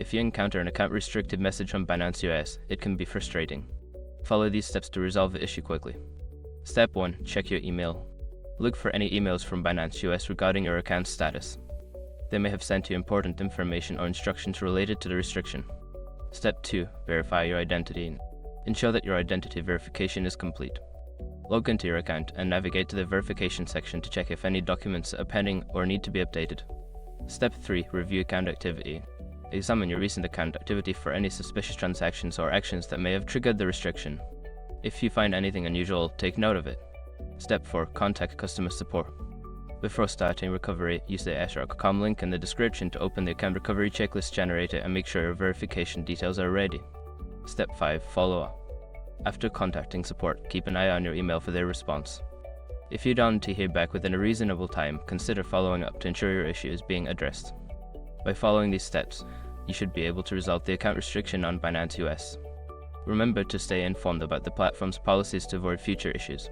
If you encounter an account restricted message from Binance US, it can be frustrating. Follow these steps to resolve the issue quickly. Step 1. Check your email. Look for any emails from Binance US regarding your account status. They may have sent you important information or instructions related to the restriction. Step 2. Verify your identity. Ensure that your identity verification is complete. Log into your account and navigate to the verification section to check if any documents are pending or need to be updated. Step 3. Review account activity. Examine your recent account activity for any suspicious transactions or actions that may have triggered the restriction. If you find anything unusual, take note of it. Step 4. Contact customer support. Before starting recovery, use the sr.com link in the description to open the account recovery checklist generator and make sure your verification details are ready. Step 5. Follow up. After contacting support, keep an eye on your email for their response. If you don't hear back within a reasonable time, consider following up to ensure your issue is being addressed. By following these steps, you should be able to resolve the account restriction on Binance US. Remember to stay informed about the platform's policies to avoid future issues.